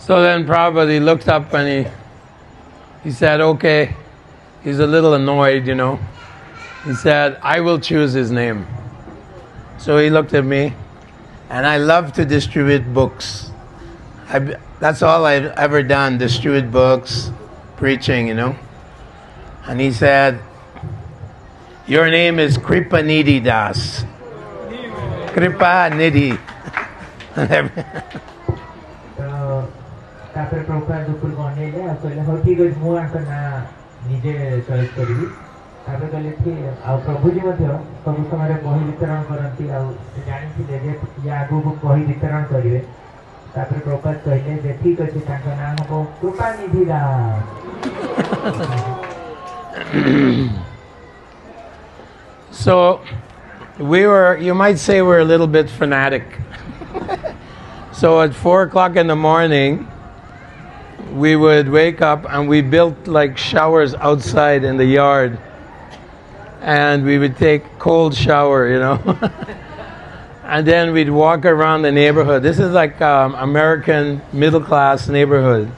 So then Prabhupada, he looked up and he said, okay, he's a little annoyed, you know. He said, I will choose his name. So he looked at me, and I love to distribute books. That's all I've ever done, distribute books, preaching, you know. And he said, your name is Kripanidhi Das. Kripanidhi. तापर प्रभुपाद ऊपर गने ले आ कहले हो ठीक अछि मो Anchor ना निजे चॉइस करिवि तापर कहले कि आ प्रभुजी मध्ये सब समय बही वितरण करंती आ जानि कि जे या आगु को बही वितरण करिवे तापर प्रभुपाद कहले जे ठीक अछि तांकर नाम को कृपानिधि दास. So you might say we're a little bit fanatic. So at 4 o'clock in the morning, we would wake up and we built like showers outside in the yard. And we would take cold shower, you know. And then we'd walk around the neighborhood. This is like American middle class neighborhood.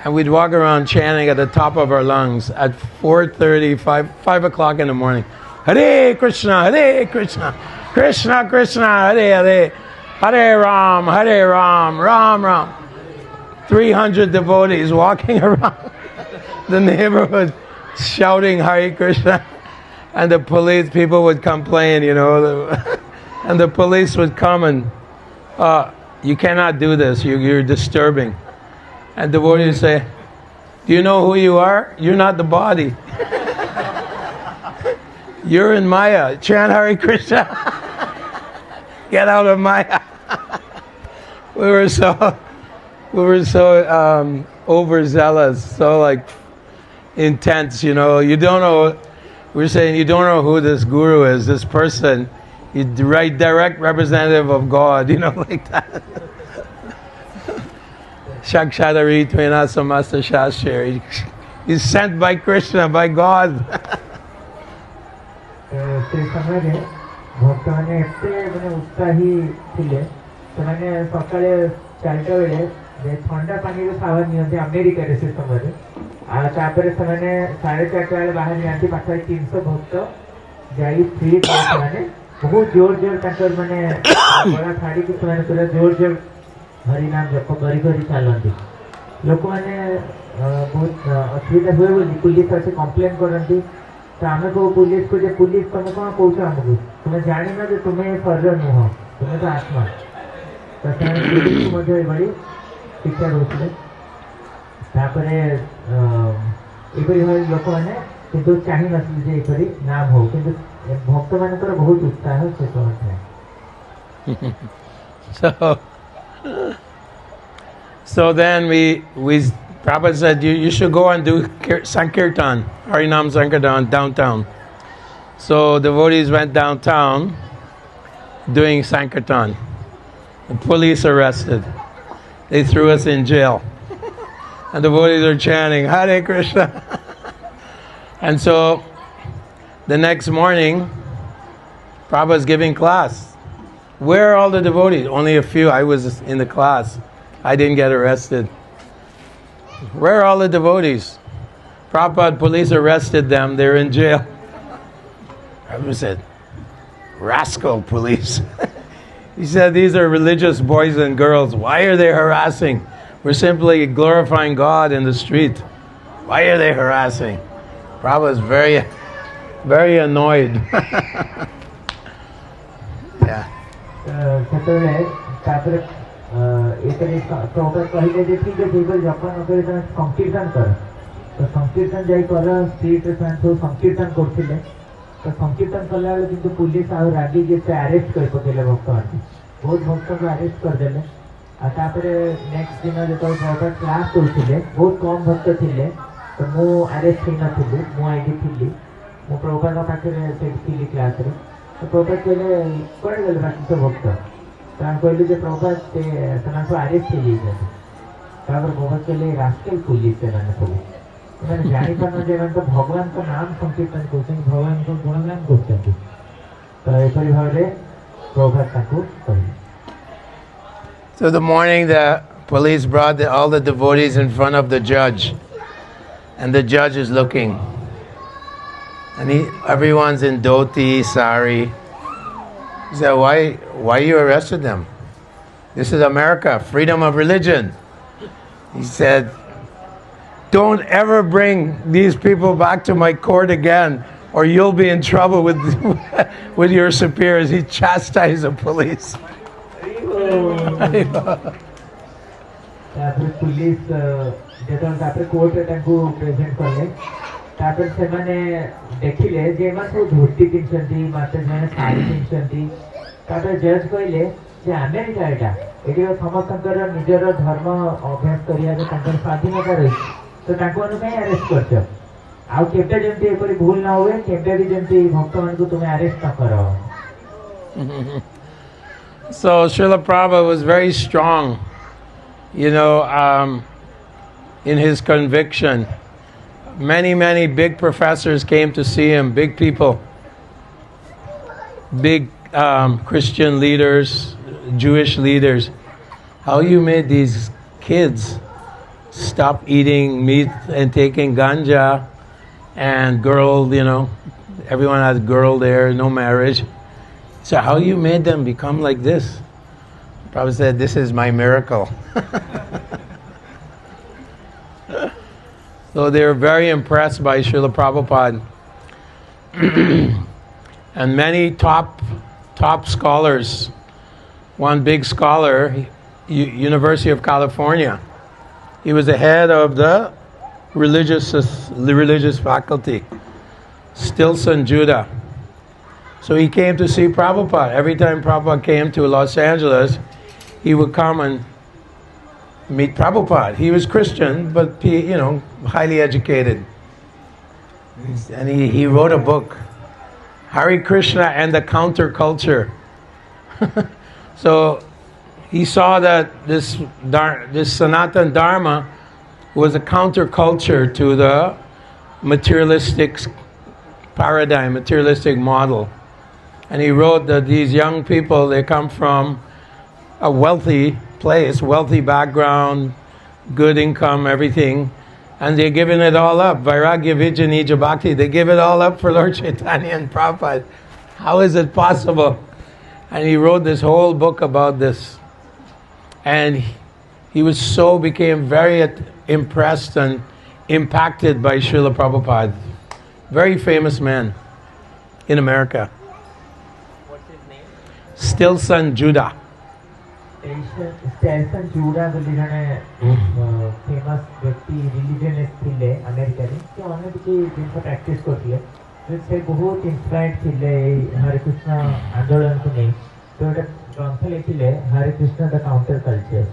And we'd walk around chanting at the top of our lungs at 4:30, 5 o'clock in the morning. Hare Krishna, Krishna Krishna, Hare Hare, Hare Ram, Ram Ram. 300 devotees walking around the neighborhood shouting Hare Krishna. And the police, people would complain, you know, and the police would come and, you cannot do this, you're disturbing. And the devotees say, do you know who you are? You're not the body. You're in Maya. Chant Hare Krishna. Get out of Maya. We were so overzealous, so like intense, you know. You don't know. We're saying you don't know who this guru is, this person. He's direct representative of God, you know, like that. Shakshadari Tvena Samasta Shastri. He's sent by Krishna, by God. से समय रे भक्त माने एते माने उत्साही थिले से माने सकाळे 4टा बेले जे ठंडा पानी रो सावर नियंती अमेरिका रे से समय रे आ तापरे से माने 4:30 बेले बाहर नियंती पाछा 300 भक्त जाई फ्री माने बहुत जोर ताकर माने बड़ा थाड़ी के समय पूरा जोर हरि नाम जप करी चलती लोक मैंने बहुत असुविधा हुए बोली पुलिस आसे कंप्लेन करती तो आम को पुलिस को जे पुलिस तुम कौन कौच आमको तुम्हें जानी ना तुम्हें शरीर नुह तुम्हें तो आत्मा तो पुलिस को बड़ी शिक्षा रोकले एपरी भाई लोक मैंने किंतु चाही नथिले जे एपरी नाम हो किंतु भक्त मानकर बहुत उत्साह से समय So then Prabhupada said, you should go and do Sankirtan, Harinam Sankirtan downtown. So devotees went downtown doing Sankirtan. The police arrested. They threw us in jail. And the devotees are chanting, Hare Krishna. And so the next morning, Prabhupada's giving class. Where are all the devotees? Only a few. I was in the class. I didn't get arrested. Where are all the devotees? Prabhupada, police arrested them. They're in jail. Prabhupada said, rascal police. He said, these are religious boys and girls. Why are they harassing? We're simply glorifying God in the street. Why are they harassing? Prabhupada is very, very annoyed. Yeah. Prabhupada कहले जे ठीक है जपन करे संकीर्तन कर तो संकीर्तन जाई कर स्ट्रीट रे संकीर्तन करथिले तो संकीर्तन कला बेले किंतु पुलिस आ रागी जे से अरेस्ट कर पकेले भक्त बहुत भक्त को अरेस्ट कर देले आ तापरे नेक्स्ट दिन जे तो प्रभुपाद क्लास करथिले बहुत कम भक्त थिले तो मो अरेस्ट ही नथिले मो आईडी थिली मो प्रभुपाद पाखे से थिली क्लास रे तो प्रभुपाद कहले कोड गेल बाकी सब भक्त कहले जे प्रभुपाद से अरेस्ट हो जाते प्रभुपाद कहले रास्कल पुलिस से जानी पाना जे भगवान का नाम संकीर्तन कर भगवान को गुणगान कर तो एपरी भाव प्रभुपाद कहले. So the morning the police brought all the devotees in front of the judge, and the judge is looking, and everyone's in dhoti, sari. He said, why you arrested them? This is America, freedom of religion. He said, don't ever bring these people back to my court again, or you'll be in trouble with your superiors. He chastised the police. Police जेतन court present कले से माने देखिले जे सब धोती पिंधछंती माते जने साड़ी पिंधछंती जज कहले जे अमेरिका एटा एटी समस्तकर निजर धर्म अभ्यास करिया जे तांकर स्वाधीनता रही तो तांको कहीं अरेस्ट करछ आ केबे जेंती एपरी भूल ना होवे केबे भी जेंती भक्त मान को तुमे अरेस्ट न करो. So Srila Prabhupada was very strong, in his conviction. Many big professors came to see him, big people, big Christian leaders, Jewish leaders. How you made these kids stop eating meat and taking ganja and girl, everyone has girl there, no marriage. So how you made them become like this? Prabhupada said, this is my miracle. So they were very impressed by Srila Prabhupada. And many top scholars, one big scholar, University of California, he was the head of the religious faculty, Stilson Judah. So he came to see Prabhupada. Every time Prabhupada came to Los Angeles, he would come and meet Prabhupada. He was Christian, but highly educated. And he wrote a book, Hare Krishna and the Counterculture. So he saw that this Sanatana Dharma was a counterculture to the materialistic paradigm, materialistic model. And he wrote that these young people, they come from a wealthy place, wealthy background, good income, everything, and they're giving it all up. Vairagya, Vijja, Nija Bhakti, they give it all up for Lord Chaitanya and Prabhupada. How is it possible? And he wrote this whole book about this. And he became very impressed and impacted by Srila Prabhupada. Very famous man in America. What's his name? Stilson Judah. Stilson Judah बोली जने famous व्यक्ति religionist थिले America में कि उन्होंने भी जिनका practice करती है तो से बहुत inspired थिले हरे कृष्ण आंदोलन को नहीं तो एक ग्रंथ लिखिले हरे कृष्ण the counterculture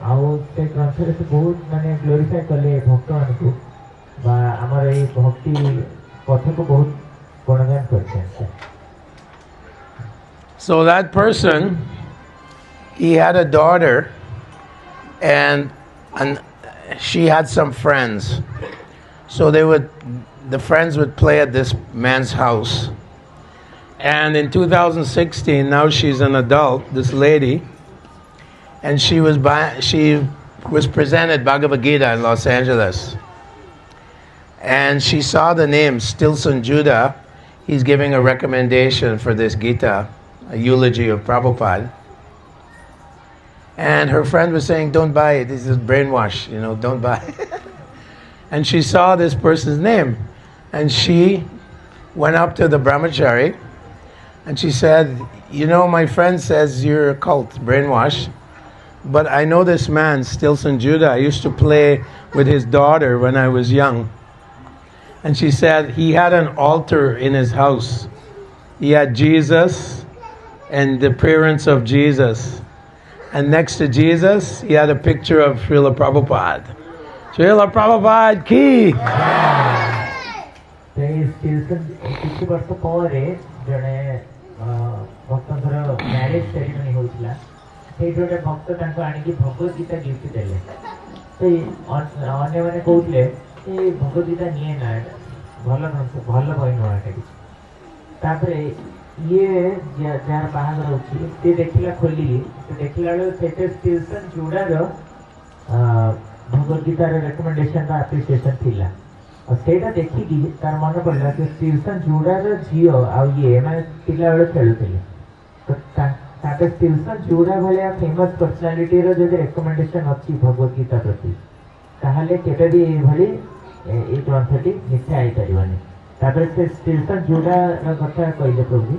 आओ से ग्रंथ से बहुत माने glorify कले भक्त मानको बा हमारे भक्ति पथ को बहुत गुणगान करते हैं. So that person, he had a daughter, and she had some friends. So the friends would play at this man's house. And in 2016, now she's an adult, this lady, and she was presented Bhagavad Gita in Los Angeles. And she saw the name Stilson Judah. He's giving a recommendation for this Gita, a eulogy of Prabhupada. And her friend was saying, don't buy it, this is brainwash, don't buy it. And she saw this person's name. And she went up to the brahmachari and she said, my friend says you're a cult, brainwash. But I know this man, Stilson Judah. I used to play with his daughter when I was young. And she said he had an altar in his house. He had Jesus and the appearance of Jesus. And next to Jesus, he had a picture of Srila Prabhupada. Srila Prabhupada ki! marriage ceremony होइतिला से जोटे भक्त तांको आनी की Bhagavad Gita gift देले तो अन्य माने कहउले ए भगवत गीता निये ना भलो भई नोटा कि तापरे ये जार बाहागर होची ते देखिला खोली ते देखिला लो सेटे स्टिल्सन जुडा रो भगवद गीतार रेकमेंडेशन आप्रिसिएशन थिला सेटा देखिकी तार मन पड़ला कि स्टीवसन जुडार झीओ आ ये माने पिला बेले खेलुथिले तो ताके स्टीवसन जुडा भलिया फेमस पर्सनालिटी रो जे रेकमेंडेशन अछि भगवद गीता प्रति ताहले केते भी भली ए ग्रंथटी मिथ्या आई परिवानी तापर से स्टीवसन जुडा रो कथा कहले प्रभु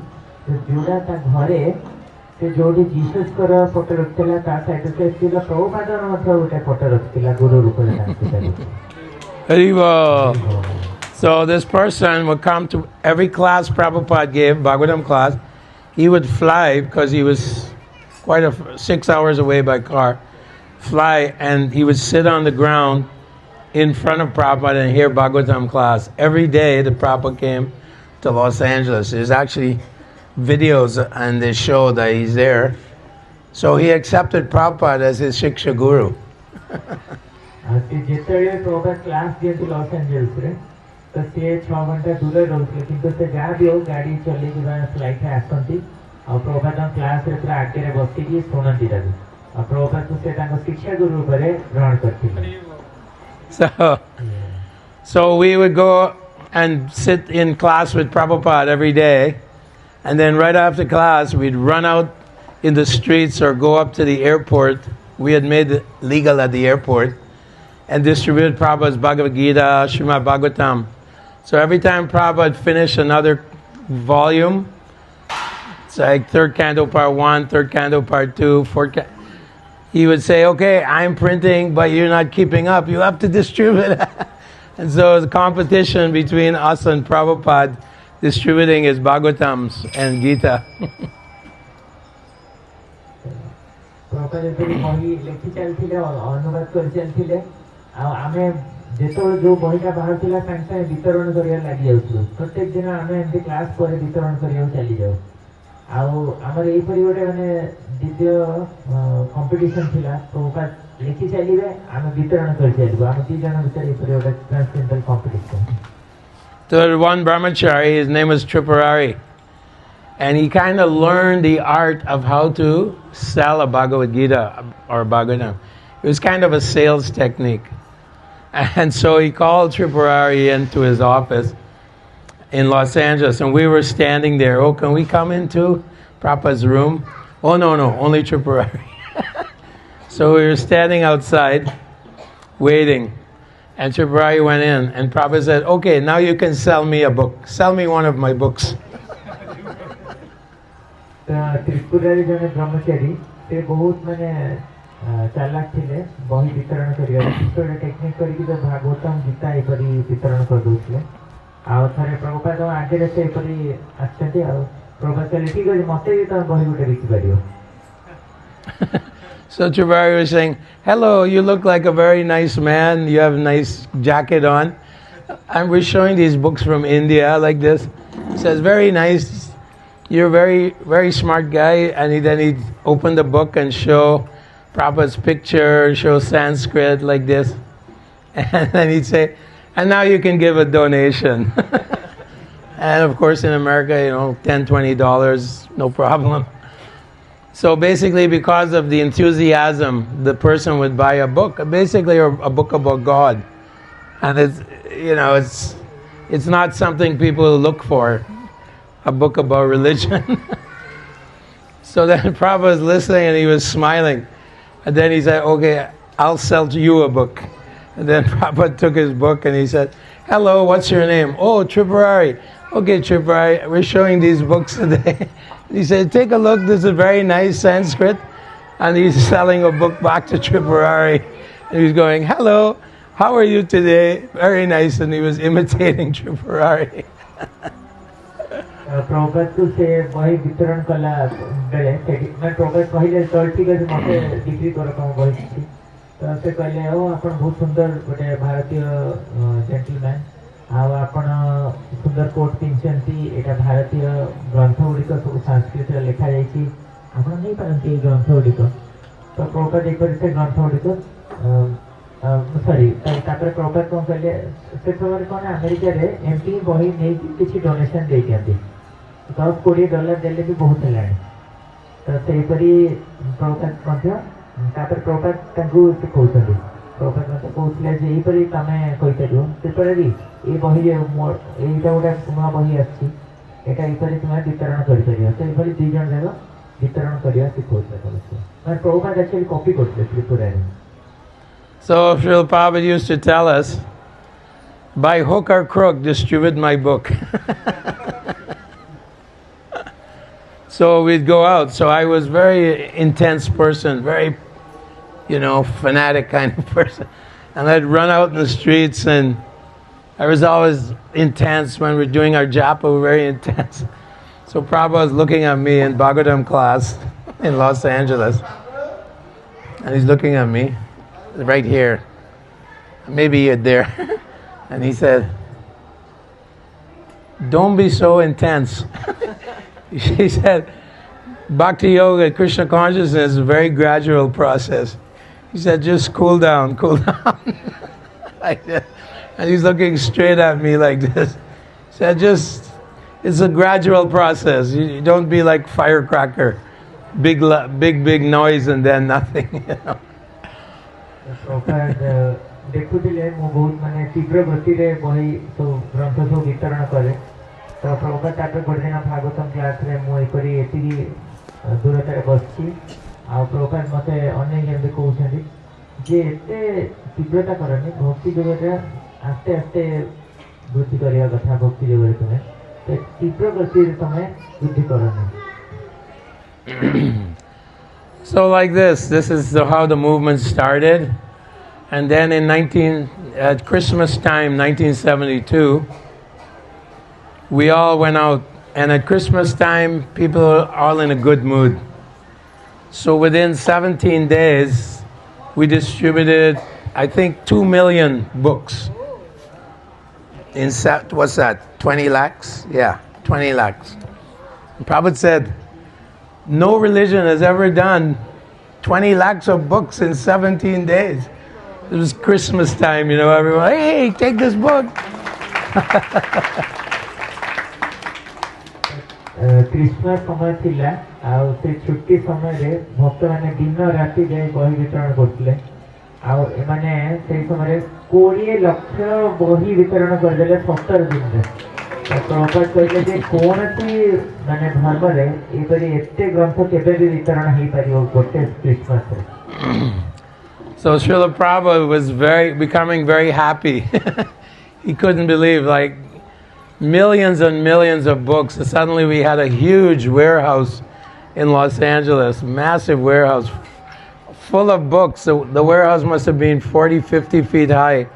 तो जुडा ता घरे से जोडी जीसस कर फोटो रखथिला ता साइड से स्टील प्रभुपाद रो मतलब गोटे फोटो रखथिला गुरु रूप में तांको Haribo. So this person would come to every class Prabhupada gave, Bhagavatam class. He would fly because he was quite 6 hours away by car. Fly and he would sit on the ground in front of Prabhupada and hear Bhagavatam class. Every day the Prabhupada came to Los Angeles. There's actually videos and they show that he's there. So he accepted Prabhupada as his Shiksha Guru. जितेबले Prabhupada class दिए Los Angeles रे तो से 6 घंटा दूर रहउथले किंतु से जा भी हो गाड़ी चले कि फ्लाइट है आसंती और प्रभुपाद क्लास रे पूरा आगे रे बसती की सुनंती रहू और प्रभुपाद तो से तांको शिक्षा गुरु ऊपर ग्रहण करथिले So we would go and sit in class with Prabhupada every day, and then right after class we'd run out in the streets or go up to the airport. We had made it legal at the airport and distributed Prabhupada's Bhagavad Gita, Srimad Bhagavatam. So every time Prabhupada finished another volume, it's like third canto part 1, third canto part 2, fourth he would say, okay, I'm printing, but you're not keeping up. You have to distribute. And so it was a competition between us and Prabhupada distributing his Bhagavatams and Gita. आमे जेतो जो बहिटा बाहर थिला संख्या वितरण करिया लागि जाउथु प्रत्येक दिन आमे एंती क्लास पर वितरण करिया चली जाउ आउ हमर एई परि गोटे माने द्वितीय कंपटीशन थिला तो का लिखि चलीबे आमे वितरण करि चलीबो आमे ती जन भीतर एई परि गोटे transgender competition. So one brahmachari, his name was Tripurari, and he kind of learned the art of how to sell a Bhagavad Gita or Bhagavatam. It was kind of a sales technique. And so he called Tripurari into his office in Los Angeles, and we were standing there. Oh, can we come into Prabhupada's room? Oh, no, only Tripurari. So we were standing outside, waiting, and Tripurari went in, and Prabhupada said, okay, now you can sell me a book. Sell me one of my books. Tripurari jane brahmachari, se bahut mane चालाक थिले बही वितरण करिया छोटे technique करी कि भागवतम गीता एपरी वितरण कर दोसले आ थरे प्रभुपाद आगे से एपरी आछते आ प्रभुपाद कहले ठीक अछि मते भी त बही गुटे लिखि परियो. So Tripurari was saying, hello, you look like a very nice man, you have a nice jacket on, and we're showing these books from India like this. He says, very nice, you're a very, very smart guy. And then he'd open the book and show Prabhupada's picture, show Sanskrit like this, and then he'd say, and now you can give a donation. And of course in America, $10, $20, no problem. So basically because of the enthusiasm, the person would buy a book, basically a book about God. And it's not something people look for, a book about religion. So then Prabhupada was listening and he was smiling. And then he said, okay, I'll sell you a book. And then Prabhupada took his book and he said, hello, what's your name? Oh, Tripurari. Okay, Tripurari, we're showing these books today. He said, take a look, this is very nice Sanskrit. And he's selling a book back to Tripurari. And he's going, hello, how are you today? Very nice. And he was imitating Tripurari. Prabhupada को से बही वितरण कला बेले मैं प्रभुपाद कहले तो ठीक है मते डिग्री कर कम बही तो से कहले ओ आपण बहुत सुंदर गोटे भारतीय जेंटलमैन आ आपण सुंदर कोट पिनचंती एटा भारतीय ग्रंथ गुडिक सब संस्कृत लिखा जाई छी आपण नहीं पारंती ग्रंथ गुडिक तो प्रभुपाद एक से ग्रंथ गुडिक सॉरी तापर प्रभुपाद कोन कहले से समय कोन अमेरिका रे एमपी बही नै किछि डोनेशन दे दियंती $10-20 देले भी बहुत है तो सेपरी प्रभुपाद तापर प्रभुपाद तांकु सिखौछन्ति प्रभुपाद मते कहउथिले जे एई परि तमे कहि परियो त्रिपुरारी ए बही जे एइटा गोटा नवा बही आछि एटा एई परि तमे वितरण करि परियो तो एई परि दुई जण जाक वितरण करिया सिखौछले माने प्रभुपाद एक्चुअली कॉपी करथले Tripurari. So Srila Prabhupada used to tell us, by hook or crook, distribute my book. So we'd go out. So I was very intense person, very, fanatic kind of person. And I'd run out in the streets, and I was always intense. When we were doing our japa, we were very intense. So Prabhupada was looking at me in Bhagavatam class in Los Angeles. And he's looking at me, right here. Maybe there. And he said, don't be so intense. He said, Bhakti Yoga, Krishna consciousness is a very gradual process. He said, just cool down, like that. And he's looking straight at me like this. He said, it's a gradual process. You don't be like firecracker. Big noise and then nothing, देखुले मु बहुत माने तीव्र गति रे बही तो ग्रंथ सब वितरण करे तो प्रभुपाद तापर गोटे दिन भागवतम क्लास रे मु एपरी एति दूरता रे बसछि आ प्रभुपाद मते अनेक जेंति कहउछन्ति जे एते तीव्रता करनी भक्ति जगत आस्ते आस्ते वृद्धि करिया कथा भक्ति जगत में तो तीव्र गति रे समय वृद्धि करनी. So like this is how the movement started. And then at Christmas time, 1972, we all went out. And at Christmas time, people are all in a good mood. So within 17 days, we distributed, I think, 2 million books. What's that, 20 lakhs? Yeah, 20 lakhs. Prabhupada said, no religion has ever done 20 lakhs of books in 17 days. It was Christmas time, everyone, hey, take this book. Christmas समय थिला आ से छुट्टी समय रे भक्त माने दिन राति जाय बही वितरण करथले आ माने से समय 20 लाख बही वितरण कर देले 70 दिन रे प्रभुपाद कहले जे कोनसी माने धर्म रे ए परि एते ग्रंथ केबे भी वितरण हे परियो गोटे क्रिसमस रे. So Srila Prabhupada was becoming very happy. He couldn't believe, like, millions and millions of books. So suddenly we had a huge warehouse in Los Angeles, massive warehouse, full of books. The warehouse must have been 40, 50 feet high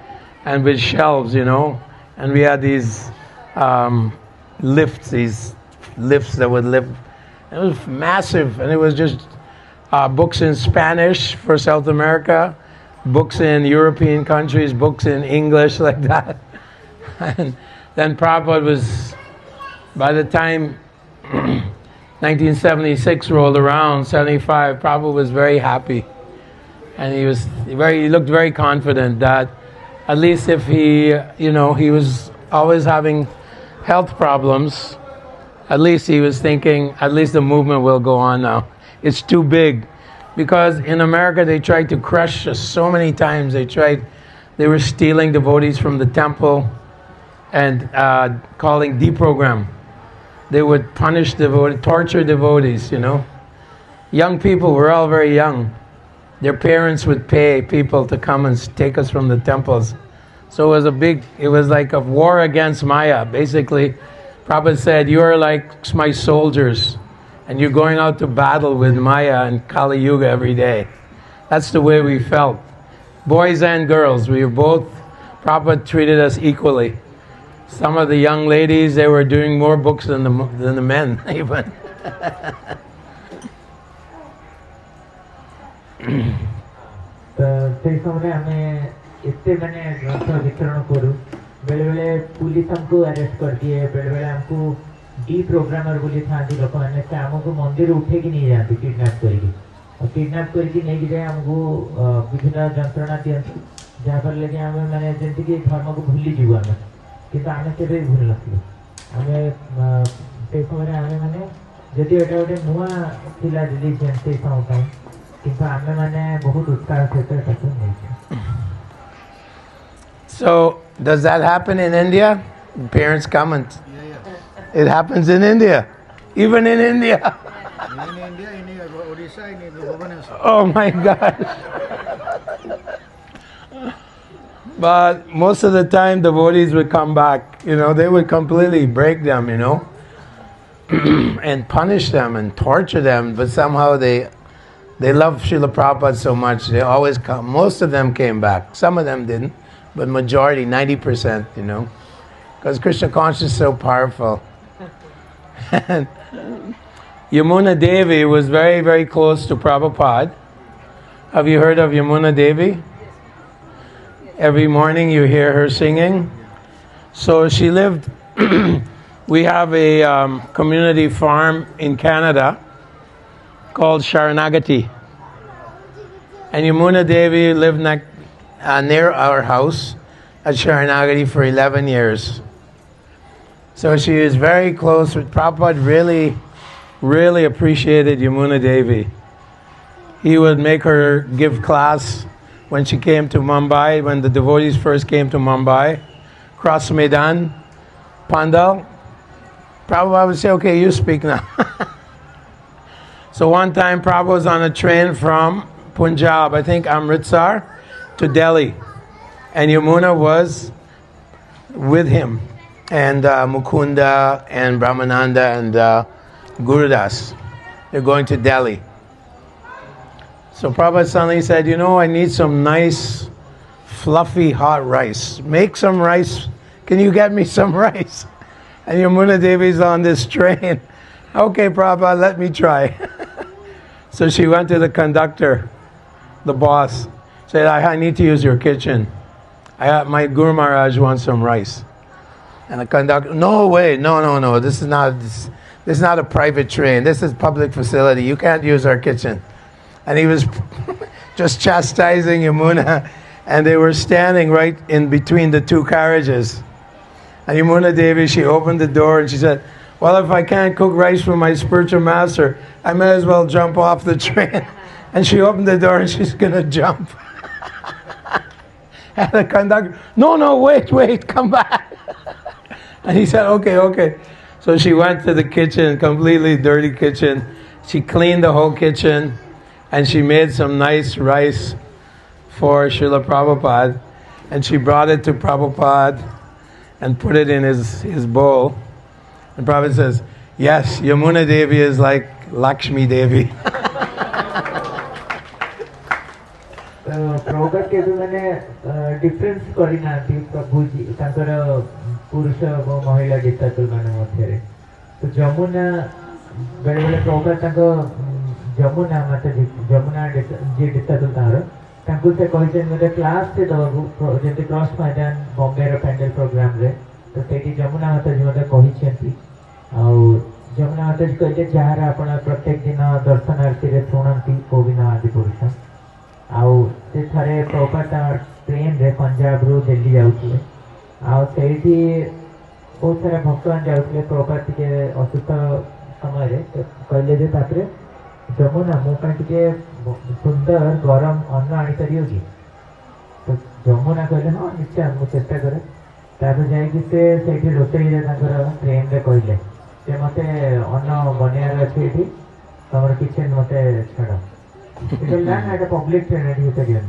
and with shelves, And we had these lifts that would lift. It was massive, and it was just books in Spanish for South America, books in European countries, books in English, like that. And then Prabhupada was, by the time 1976 rolled around, 75, Prabhupada was very happy. And he looked very confident that at least if he was always having health problems, at least he was thinking, at least the movement will go on now. It's too big, because in America they tried to crush us so many times. They were stealing devotees from the temple and calling deprogram. They would punish devotees, torture devotees, Young people were all very young. Their parents would pay people to come and take us from the temples. So it was like a war against Maya. Basically, Prabhupada said, you are like my soldiers. And you're going out to battle with Maya and Kali Yuga every day. That's the way we felt. Boys and girls, we were both, Prabhupada treated us equally. Some of the young ladies, they were doing more books than the men, even. से समय हमें इतने मैंने ग्रंथ वितरण करूँ बेले बेले पुलिस हमको अरेस्ट कर दिए बेले बेले हमको डी प्रोग्रामर बोली था लोक मैंने से हमको मंदिर उठे की नहीं जाती किडनैप करके नहीं जाए हमको विभिन्न जंत्रणा दियंती जहाँ पर लेके हमें मैंने जैसे कि धर्म को भूली जीव आमे किंतु आमे केबे भूल नथिलु आमे से समय हमें मैंने जदि एटा गोटे नुआ थिला रिलीजन से समय किंतु आमे माने बहुत उत्साह सहित ताकू नेछु. So, does that happen in India? Parents come and it happens in India, even in India. In India, in Odisha, in Bhubaneswar. Oh my God! But most of the time, devotees would come back. You know, they would completely break them. You know, and punish them and torture them. But somehow they love Srila Prabhupada so much. They always come. Most of them came back. Some of them didn't. But majority, 90%, you know, because Krishna consciousness is so powerful. And Yamuna Devi was very, very close to Prabhupada. Have you heard of Yamuna Devi? Every morning you hear her singing. So she lived, we have a community farm in Canada called Sharanagati. And Yamuna Devi lived near our house at Sharanagati for 11 years. So she is very close with Prabhupada. Really, really appreciated Yamuna Devi. He would make her give class when she came to Mumbai, when the devotees first came to Mumbai, cross Maidan, Pandal. Prabhupada would say, okay, you speak now. So one time Prabhupada was on a train from Punjab, I think Amritsar, to Delhi, and Yamuna was with him, and Mukunda and Brahmananda and Gurudas. They're going to Delhi. So Prabhupada suddenly said, you know, I need some nice, fluffy, hot rice. Make some rice. Can you get me some rice? And Yamuna Devi's on this train. Okay, Prabhupada, let me try. So she went to the conductor, the boss, said, I need to use your kitchen. My Guru Maharaj wants some rice. And the conductor, no way, no. This is not a private train. This is public facility. You can't use our kitchen. And he was just chastising Yamuna. And they were standing right in between the two carriages. And Yamuna Devi, she opened the door and she said, well, if I can't cook rice for my spiritual master, I may as well jump off the train. And she opened the door and she's going to jump. And the conductor, no, wait, come back. And he said, okay. So she went to the kitchen, completely dirty kitchen. She cleaned the whole kitchen and she made some nice rice for Srila Prabhupada. And she brought it to Prabhupada and put it in his bowl. And Prabhupada says, yes, Yamuna Devi is like Lakshmi Devi. Prabhupada के भी मैंने difference करी ना थी प्रभुजी तांकर पुरुष और महिला डिक्टेटर माने मध्य रे तो जमुना बेले बेले प्रभुपाद तांको जमुना माते जमुना जे डिक्टेटर तारो तांको से कहिसेन मते क्लास से दबो जेते क्रॉस मैदान बॉम्बे रो पैंडल प्रोग्राम रे तो तेटी जमुना माते जे मते कहिसेंती आ जमुना माते कहते जहार आपण प्रत्येक दिन दर्शनार्थी रे सुनंती गोविंद आदि पुरुष आउ से थरे प्रॉपर ट्रेन रे पंजाब रू दिल्ली जाउथले आउ सेठी बहुत सारा भक्तवान जाउथले प्रॉपर के असुस्थ समय रे कहले जे तापरे जमुना मो का के सुंदर गरम अन्न आनी करियो की तो जमुना कहले हां निश्चय मु चेष्टा करे तापर जाई कि से सेठी रोसई रे ताकर ट्रेन रे कहले से मते अन्न बनियार अछि एठी तमर किचन मते छडा ना एटा पब्लिक ट्रेन एठी होते गेल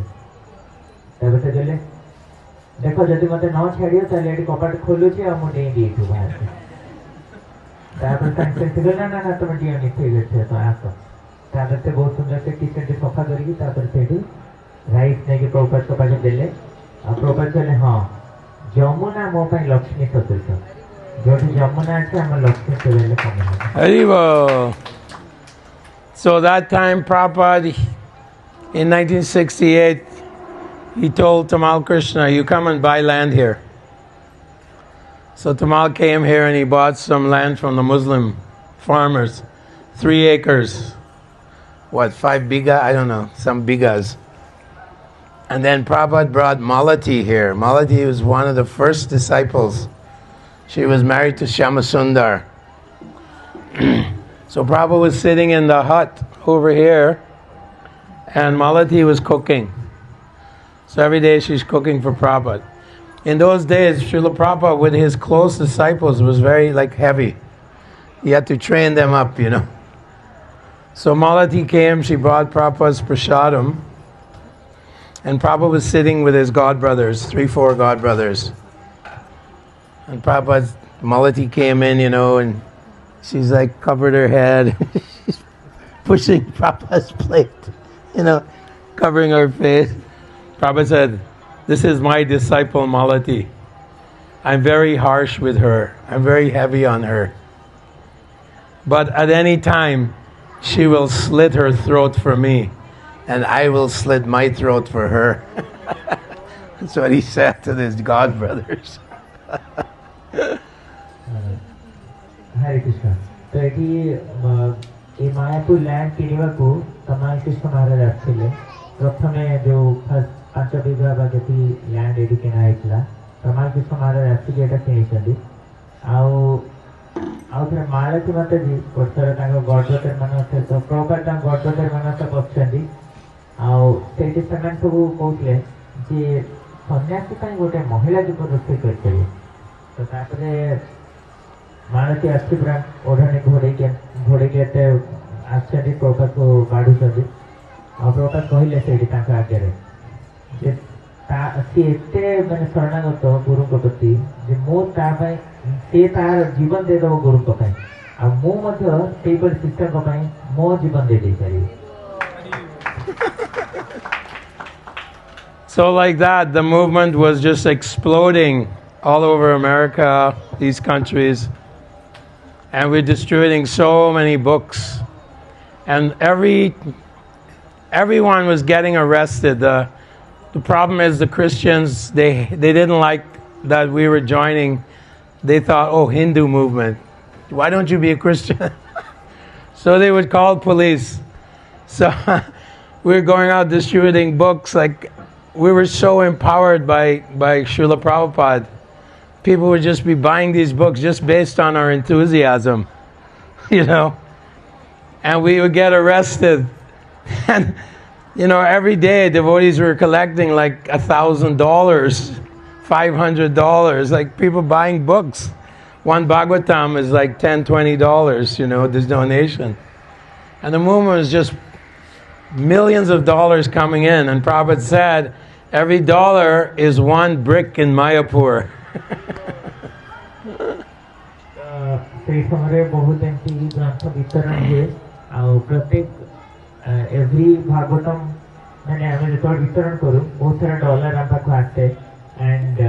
तबे से गेले देखो जदि मते न छाडियो ताले एठी कपाट खोलु छी आ मु नै दी छु बाहर से तापर तक से ना तुम डी नहीं ठीक है तो आप तापर से बहुत सुंदर से किचन टी सफा करके तापर सेठी राइस ने के प्रॉपर को पाजे देले आ प्रॉपर चले हां जमुना मो पई लक्ष्मी सदृश जोठी जमुना আছে हम लक्ष्मी से देले कम Haribo. So that time Prabhupada, in 1968, he told Tamal Krishna, you come and buy land here. So Tamal came here and he bought some land from the Muslim farmers, 3 acres. What, 5 biga? I don't know, some bigas. And then Prabhupada brought Malati here. Malati was one of the first disciples. She was married to Shyamasundar. So Prabhupada was sitting in the hut over here, and Malati was cooking. So every day she's cooking for Prabhupada. In those days, Srila Prabhupada with his close disciples was very heavy. He had to train them up, So Malati came, she brought Prabhupada's prasadam, and Prabhupada was sitting with his godbrothers, 3-4 godbrothers. And Malati came in, and she's covered her head. She's pushing Prabhupada's plate, covering her face. Prabhupada said, "This is my disciple Malati. I'm very harsh with her. I'm very heavy on her. But at any time, she will slit her throat for me, and I will slit my throat for her." That's what he said to his godbrothers. Hare Krishna. So ये Mayapur land किनिवा को तमाल कृष्ण महाराज आछिले प्रथमे जो first 5 बीघा बा जति land AD केना आइतला तमाल कृष्ण महाराज आछि एटा किनिछथि आउ थरे मालती माता जी वर्षर तांको गडदतर मानस तो प्रॉपर ता गडदतर मानस पछथि आउ सेठी समान सब कहले जे सन्यासी पई गोटे महिला जीवन रक्षे करते तो तापरे मालती आछि पुरा ओढणी घोड़े के आश्चर्य प्रभुपाद को बाढ़ुଛନ୍ତି और प्रभुपाद कहले सेठी तांका आगे जे सी एते माने शरणागत गुरु को प्रति जे मो ता पई से तार जीवन दे दो गुरु को पई आ मो मध्य से पर शिष्य को पई मो जीवन दे दे पारी. So like that, the movement was just exploding all over America, these countries. And we're distributing so many books. And everyone was getting arrested. The problem is the Christians, they didn't like that we were joining. They thought, oh, Hindu movement. Why don't you be a Christian? So they would call police. So we were going out distributing books. We were so empowered by Srila Prabhupada. People would just be buying these books just based on our enthusiasm, And we would get arrested. And, every day devotees were collecting $1,000, $500, people buying books. One Bhagavatam is $10, $20, this donation. And the movement was just millions of dollars coming in. And Prabhupada said, every dollar is one brick in Mayapur. से समय बहुत एमती ग्रंथ वितरण हुए और प्रत्येक every Bhagavatam मैंने हमें जो वितरण करूँ बहुत सारा डॉलर हम पाक आते एंड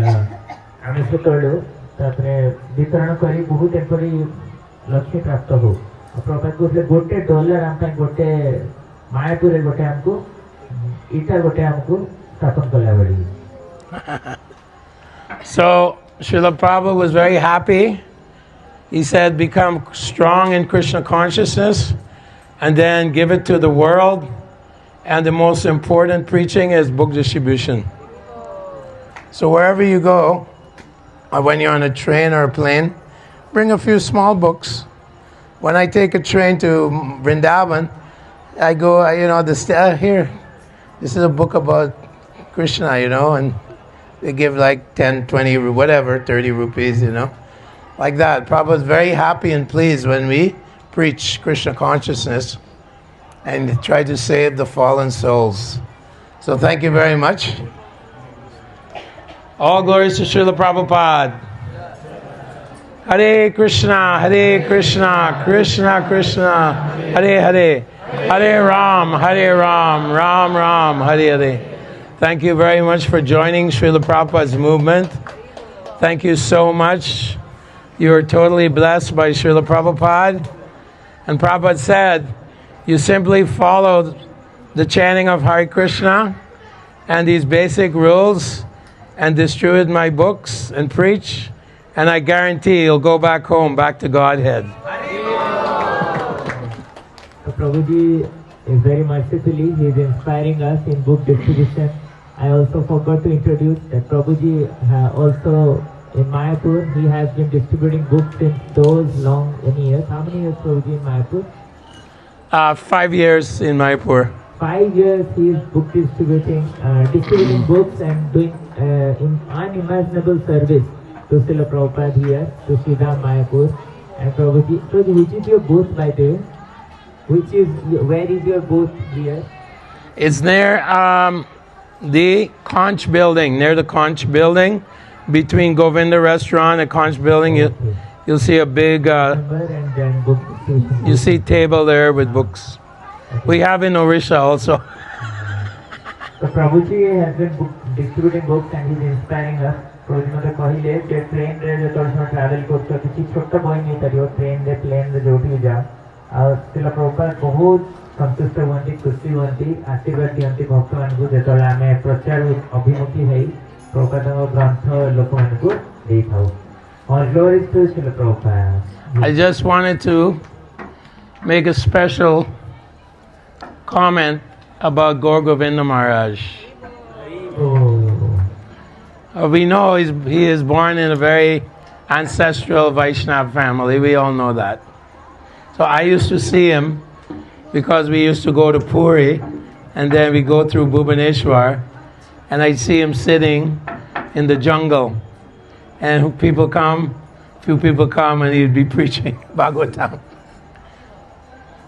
हमें से तोड़ो तापरे वितरण करी बहुत एपरी लक्ष्य प्राप्त हो प्रभात को गोटे डॉलर हम पाक गोटे मायापुर गोटे हमको इटा गोटे हमको स्थापन करला पड़ी. So Srila Prabhupada was very happy. He said, become strong in Krishna consciousness and then give it to the world. And the most important preaching is book distribution. So wherever you go, or when you're on a train or a plane, bring a few small books. When I take a train to Vrindavan, I go, here, this is a book about Krishna, and they give 10, 20, whatever, 30 rupees, like that. Prabhupada is very happy and pleased when we preach Krishna consciousness and try to save the fallen souls. So thank you very much. All glories to Srila Prabhupada. Hare Krishna, Krishna Krishna, Hare Hare, Hare Ram, Ram Ram, Hare Hare. Thank you very much for joining Srila Prabhupada's movement. Thank you so much. You are totally blessed by Srila Prabhupada. And Prabhupada said, you simply follow the chanting of Hare Krishna and these basic rules and distribute my books and preach, and I guarantee you'll go back home, back to Godhead. So Prabhuji is very mercifully, he is inspiring us in book distribution. I also forgot to introduce that Prabhuji also in Mayapur, he has been distributing books since those long years. How many years Prabhuji in Mayapur? 5 years in Mayapur. 5 years he is book distributing books and doing unimaginable service to Srila Prabhupada here, to Sridham Mayapur and Prabhuji. Prabhuji, which is your booth by the way? Where is your booth here? It's near the Conch building, near the Conch building, between Govinda restaurant and Conch building. You'll see a big, you see table there with books. We have in Orissa also. So Prabhuji has been distributing books and he's inspiring us. Prabhuji mate kahile je train re je tolsona travel korcho kichi chhotta boy nahi kariyo train re plane re joti ja aur Srila Prabhupada bahut संतुष्ट हुअन्ति खुशी हुअन्ति आशीर्वाद दियन्ति भक्तमानଙ୍କୁ ଯେତେବେଳେ ଆମେ ପ୍ରଚାର ଅଭିମୁଖୀ ହେଇ ପ୍ରଭୁପାଦଙ୍କ ଗ୍ରନ୍ଥ ଲୋକମାନଙ୍କୁ ଦେଇଥାଉ। All glories to Srila Prabhupada. I just wanted to make a special comment about Gaur Govinda Maharaj. We know he is born in a very ancestral Vaishnava family. We all know that. So I used to see him because we used to go to Puri and then we go through Bhubaneswar, and I'd see him sitting in the jungle, and few people come and he'd be preaching Bhagavatam.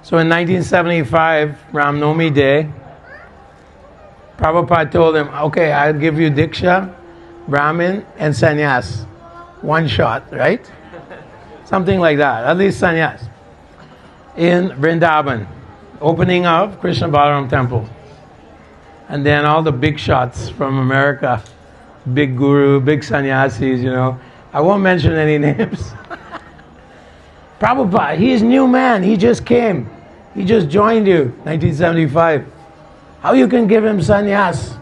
So in 1975, Ram Navami Day, Prabhupada told him, okay, I'll give you Diksha, Brahmin and Sannyas. One shot, right? Something like that, at least Sannyas. In Vrindavan, opening of Krishna Balaram Temple. And then all the big shots from America, big guru, big sannyasis, you know. I won't mention any names. Prabhupada, he is new man, he just came. He just joined you, 1975. How you can give him sannyas?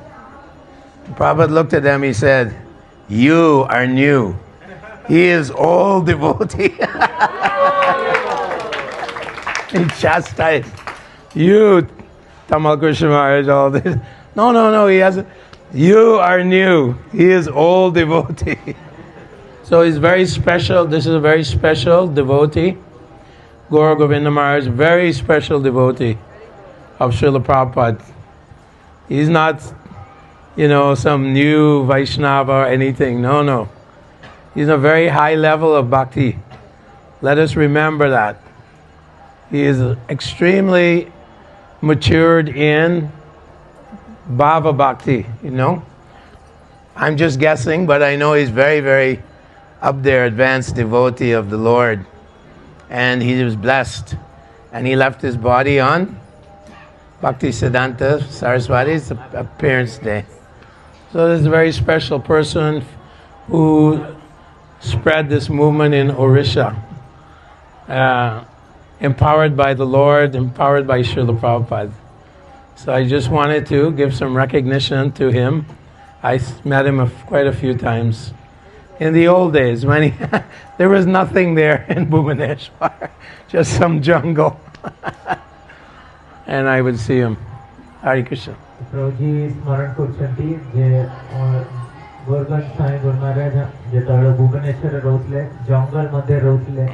Prabhupada looked at them, he said, you are new. He is old devotee. He chastised. You, Tamal Krishna Maharaj, all this. No, he hasn't. You are new. He is old devotee. So he's very special. This is a very special devotee. Gaur Govinda Maharaj, very special devotee of Srila Prabhupada. He's not, some new Vaishnava or anything. No. He's a very high level of bhakti. Let us remember that. He is extremely matured in Bhava Bhakti, I'm just guessing, but I know he's very, very up there, advanced devotee of the Lord. And he was blessed. And he left his body on Bhakti Siddhanta Saraswati's appearance day. So this is a very special person who spread this movement in Orissa. Empowered by the Lord, empowered by Srila Prabhupada. So I just wanted to give some recognition to him. I met him quite a few times. In the old days, when there was nothing there in Bhubaneswar, just some jungle. And I would see him. Hare Krishna. Prabhuji smaran korchanti je Gorgan Sai Guru Maharaj ଯେତେବେଳେ ଭୁବନେଶ୍ୱରରେ ରହୁଥିଲେ ଜଙ୍ଗଲ ମଧ୍ୟରେ ରହୁଥିଲେ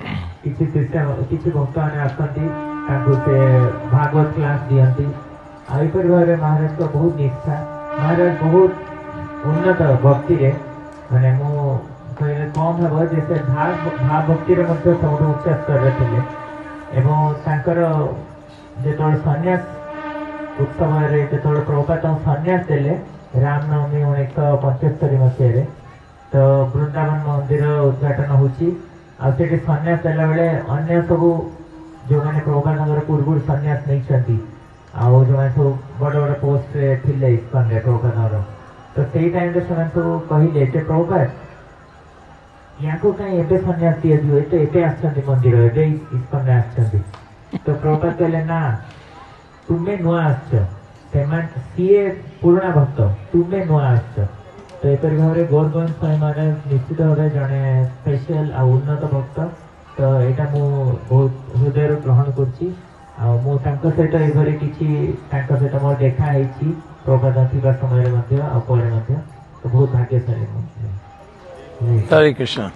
କିଛି ଭକ୍ତମାନେ ଆସନ୍ତି ତାଙ୍କୁ ସେ ଭାଗବତ କ୍ଲାସ୍ ଦିଅନ୍ତି ଆଉ ଏପରି ଭାବରେ ମହାରାଜଙ୍କ ବହୁତ ନିଷ୍ଠା ମହାରାଜ ବହୁତ ଉନ୍ନତ ଭକ୍ତିରେ ମାନେ ମୁଁ କହିଲେ କମ୍ ହେବ ଯେ ସେ ଭାବ ଭକ୍ତିରେ ମଧ୍ୟ ସବୁଠୁ ଉଚ୍ଚ ସ୍ତରରେ ଥିଲେ ଏବଂ ତାଙ୍କର ଯେତେବେଳେ ସନ୍ନ୍ୟାସ ଉତ୍ସବରେ ଯେତେବେଳେ ପ୍ରଭୁପାଦ ତାଙ୍କୁ ସନ୍ନ୍ୟାସ ଦେଲେ ରାମନବମୀ 1975 ମସିହାରେ ତ ବୃନ୍ଦାବନ ମନ୍ଦିର ଉଦ୍ଘାଟନ ହେଉଛି ଆଉ ସେଠି ସନ୍ନ୍ୟାସ ଦେଲା ବେଳେ ଅନ୍ୟ ସବୁ ଯେଉଁମାନେ ପ୍ରଭୁପାଦଙ୍କର ପୂର୍ବରୁ ସନ୍ନ୍ୟାସ ନେଇଛନ୍ତି ଆଉ ଯେଉଁମାନେ ସବୁ ବଡ଼ ବଡ଼ ପୋଷ୍ଟରେ ଥିଲେ ଇସ୍କନରେ ପ୍ରଭୁପାଦଙ୍କର ତ ସେଇ ଟାଇମ୍ରେ ସେମାନେ ସବୁ କହିଲେ ଯେ ପ୍ରଭୁପାଦ ୟାଙ୍କୁ କାହିଁ ଏବେ ସନ୍ନ୍ୟାସ ଦିଆଯିବ ଏବେ ଆସିଛନ୍ତି ମନ୍ଦିର ଏବେ ଇସ୍କନରେ ଆସିଛନ୍ତି ତ ପ୍ରଭୁପାଦ କହିଲେ ନା ତୁମେ ନୂଆ ଆସିଛ ସିଏ ପୁରୁଣା ଭକ୍ତ ତୁମେ ନୂଆ ଆସିଛ ତ ଏପରି ଭାବରେ ଗୌରଗଞ୍ଜ ସ୍ୱାମୀ ମହାରାଜ ନିଶ୍ଚିତ ଭାବେ ଜଣେ ସ୍ପେଶାଲ ଆଉ ଉନ୍ନତ ଭକ୍ତ ତ ଏଇଟା ମୁଁ ବହୁତ ହୃଦୟରୁ ଗ୍ରହଣ କରୁଛି ଆଉ ମୁଁ ତାଙ୍କ ସହିତ ଏଭଳି କିଛି ତାଙ୍କ ସହିତ ମୋର ଦେଖା ହେଇଛି ପ୍ରଭାତ ଥିବା ସମୟରେ ମଧ୍ୟ ଆଉ ପରେ ମଧ୍ୟ ତ ବହୁତ ଭାଗ୍ୟଶାଳୀ ମୁଁ Hare Krishna.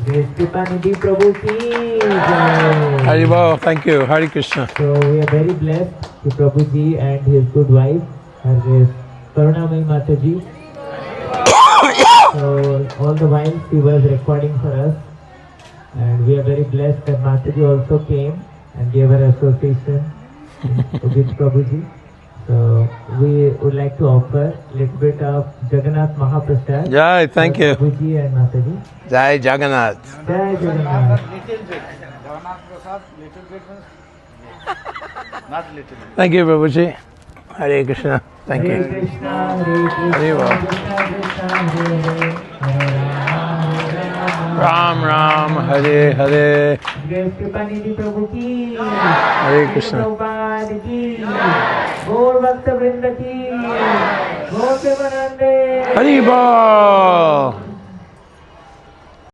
Grace Kripanidhi Prabhu ki jai. Hari Bol, thank you. Hari Krishna. So we are very blessed to Prabhuji and his good wife, Her Grace Karunamai Mataji. So all the while she was recording for us, and we are very blessed that Mataji also came and gave her association with Prabhuji. So we would like to offer a little bit of Jagannath Mahaprasad. Jai, thank you. Prabhuji and Mataji. Jai Jagannath. Jai Jagannath. Little bit. Jagannath Prasad, little bit means not little bit. Thank you, Prabhuji. Hare Krishna. Thank Hare you. Krishna, Hare Krishna, Hare Bol. Krishna Krishna, Hare Hare, Hare Rama, Ram Ram, Hare Hare. Grace Kripanidhi Prabhu ki, Hare Krishna. Prabhupada ki, Gaur Bhakta Vrinda ki, Gaur Premanande. Hari Bol.